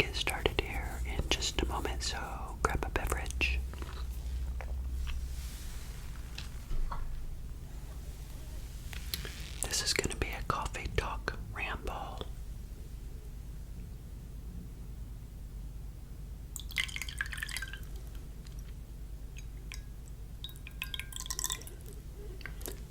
get started here in just a moment, so grab a beverage. This is going to be a coffee talk ramble.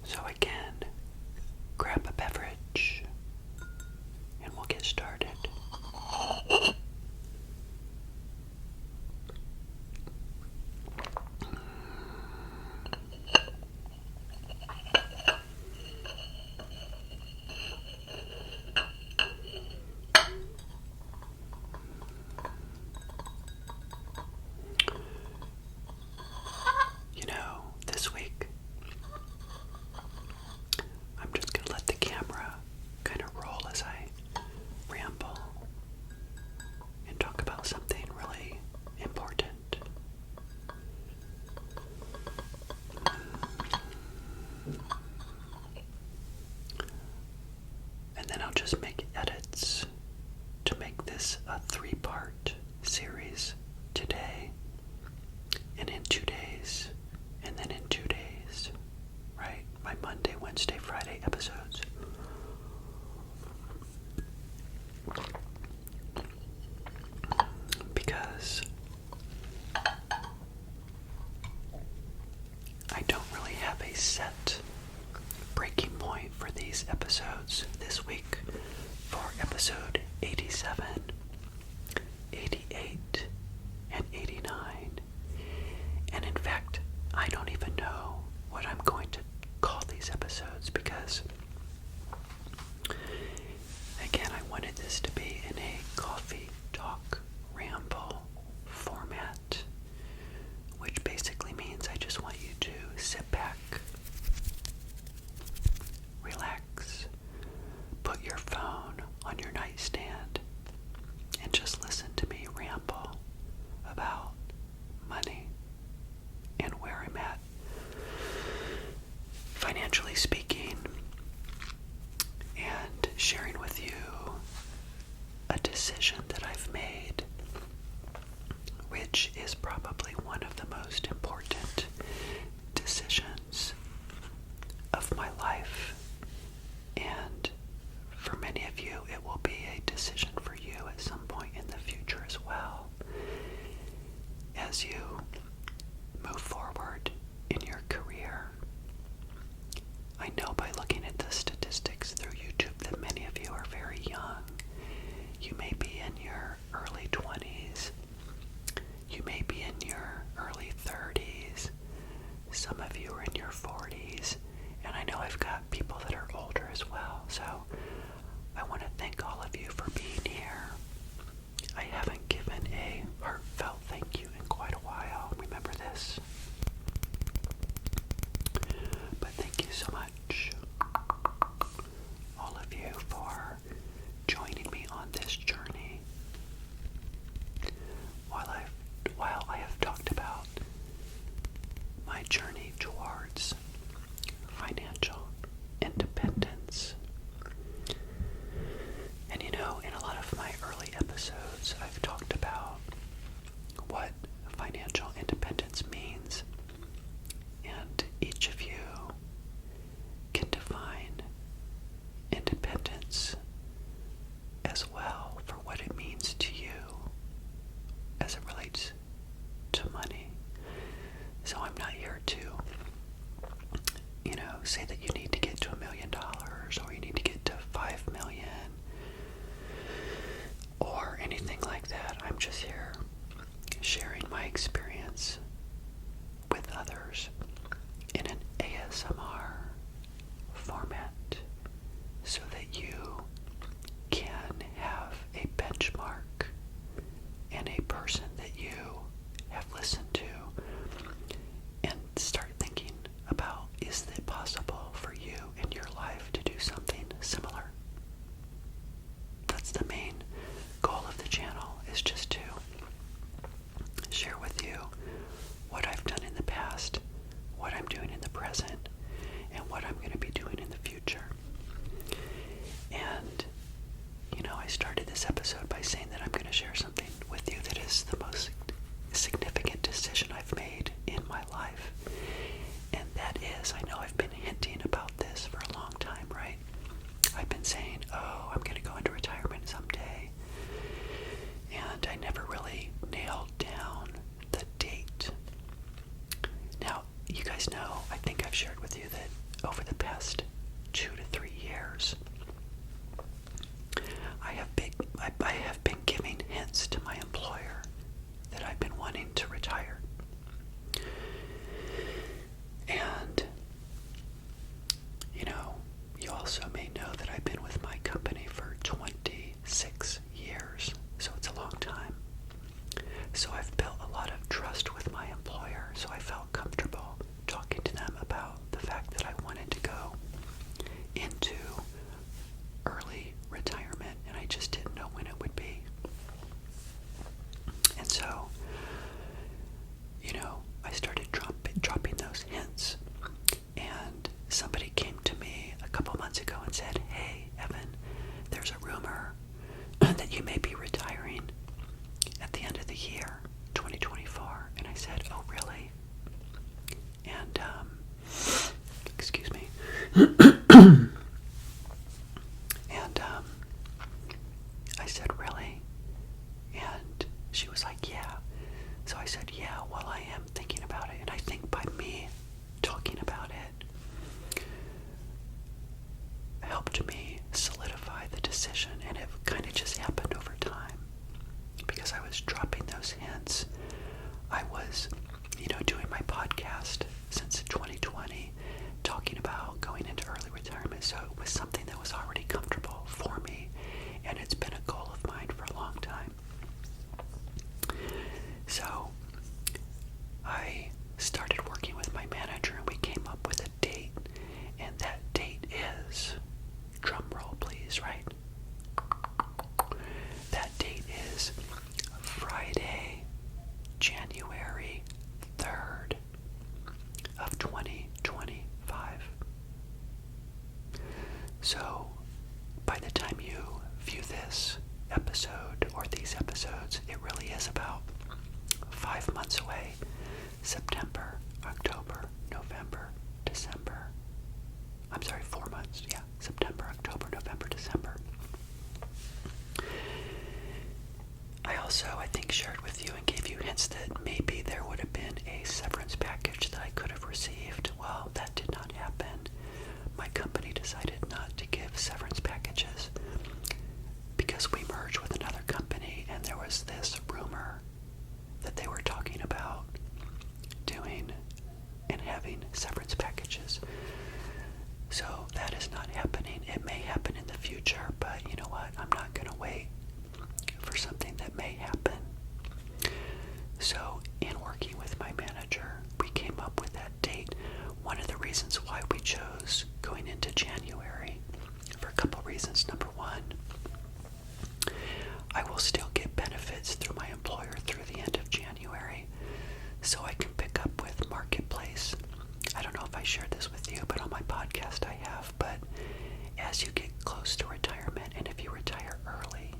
So again, grab a beverage and we'll get started. This week, I'm just going to let the camera kind of roll as I ramble and talk about something really important. And then I'll just make edits to make this a 3-part series today, and in 2 days, and then in 2 days, right? My Monday, Wednesday, Friday episodes. Because I don't really have a set breaking point for these episodes this week for episode 87, 88, and 89. And in fact, I don't even know what I'm going to call these episodes because, again, I wanted this to be in a coffee talk ramble format, which basically means I just want you to sit back, relax, put your phone on your nightstand, and just listen to me ramble about money and where I'm at, financially speaking, and sharing with you a decision that I've made, which is probably one of the most important decisions of my life. And for many of you, it will be a decision for you at some point in the future as well, as you move forward in your career. I know by looking at the statistics through YouTube that many of you are very young. You may be in your early 20s. You may be in your early 30s. Some of you are in your 40s. And I know I've got people that are older as well. So I want to thank all of you for being here. I haven't given a heartfelt thank you in quite a while. Remember this? But thank you so much, all of you, for joining me on this journey. While I have talked about my journey towards financial independence. And in a lot of my early episodes, I've talked about what financial independence means. And each of you can define independence as well for what it means to you as it relates to money. So I'm not here to, say that you need to get to $1 million or you need to get to 5 million or anything like that. I'm just here sharing my experience with others in an ASMR format so that you can have a benchmark and a person that you have listened to and start thinking about, is it possible for you in your life to do something similar? That's the main goal of the channel, is just to share with you what I've done in the past, what I'm doing in the present, and what I'm going to be doing in the future. And And I said, really? And she was like, yeah. So I said, yeah, well, I am thinking about it. And I think by me talking about it helped me solidify the decision. And it kind of just happened over time because I was dropping those hints. I was, doing my podcast since 2020, talking about going into early retirement. So it was something that was already comfortable for me. And it's been a goal of mine for a long time. So I started working with my manager and we came up with a date. And that date is, drum roll please, right? That date is Friday, January 3rd of 2025. So by the time you view this episode or these episodes, it really is about 5 months away. September, October, November, December. I'm sorry, 4 months. Yeah, September, October, November, December. I also, I think, shared with you and gave you hints that maybe there would have been a severance package that I could have received. Well, that did not happen. My company decided not to give severance packages because we merged with another company and there was this rumor that they were talking about doing and having severance packages. So that is not happening. It may happen in the future, but you know what? I'm not going to wait for something that may happen. So in working with my manager, we came up with that date. One of the reasons why we chose going into January, for a couple reasons. Number one, I will still get benefits through my employer through the end of January, so I can pick up with Marketplace. I don't know if I shared this with you, but on my podcast I have. But as you get close to retirement, and if you retire early,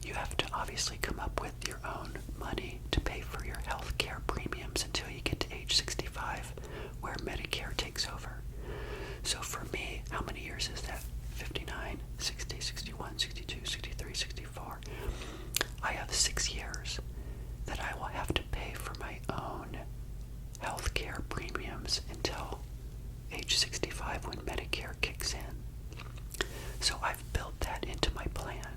you have to obviously come up with your own money to pay for your health care premiums until you get to age 65, where Medicare takes over. So for me, how many years is that? 59, 60, 61, 62, 63, 64. I have 6 years that I will have to pay for my own health care premiums until age 65 when Medicare kicks in. So I've built that into my plan.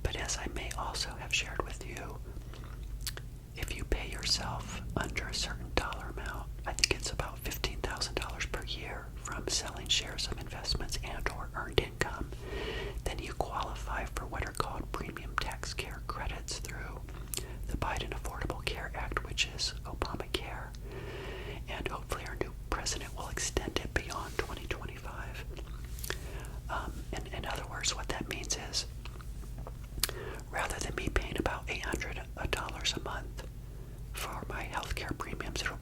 But as I may also have shared with you, if you pay yourself under a certain dollar amount, I think it's about $15,000 per year from selling shares of investments and or earned income, then you qualify for what are called premium tax care credits through the Biden Affordable Care Act, which is Obamacare. And hopefully our new president will extend it beyond 2025. In other words, what that means is, rather than me paying about $800 a month for my healthcare premiums, it'll